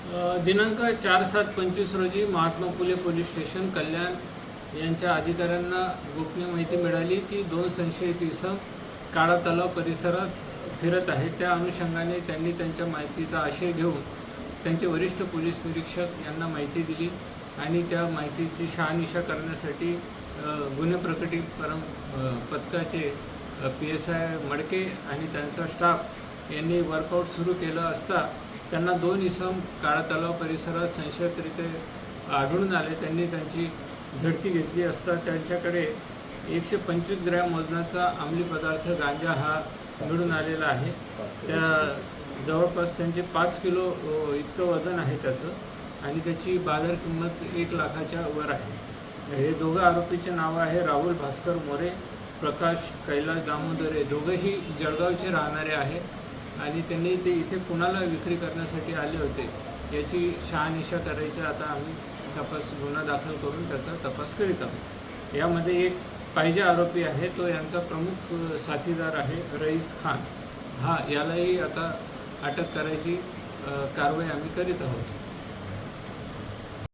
दिनांक 4/7/25 रोजी Mahatma Phule police station कल्याण यांच्या अधिकाऱ्यांना गोपनीय माहिती मिळाली की 2 संशयित इसम काळा तलाव परिसरात फिरत आहेत। त्या अनुषंगाने त्यांनी त्यांच्या माहितीचा आशय घेऊन त्यांचे वरिष्ठ पोलीस निरीक्षक यांना माहिती दिली आणि त्या माहितीची शहानिशा करण्यासाठी गुन्हे प्रकटीकरण पथकाचे PSI मडके आणि त्यांचा स्टाफ यांनी वर्कआउट सुरू केलं असता त्यांना 2 इसम काळा तलाव परिसरात संशयितरित्या आढळून आले। त्यांनी त्यांची झडती घेतली असता त्यांच्याकडे 125 ग्रॅम वजनाचा अंमली पदार्थ गांजा हा मिळून आलेला आहे। त्या जवळपास त्यांचे 5 किलो इतकं वजन आहे त्याचं आणि त्याची बाजार किंमत 1 लाखाच्या वर आहे। हे दोघं आरोपीचे नाव आहे राहुल भास्कर मोरे, प्रकाश कैलास दामोदरे। दोघंही जळगावचे राहणारे आहेत आणि त्यांनी ते इथे कुणाला विक्री करण्यासाठी आले होते याची शहानिशा करायची। आता आम्ही गुन्हा दाखल करून त्याचा तपास करीत आहोत। यामध्ये एक पाहिजे आरोपी आहे, तो यांचा प्रमुख साथीदार आहे रईस खान। यालाही आता अटक करायची कारवाई आम्ही करीत आहोत।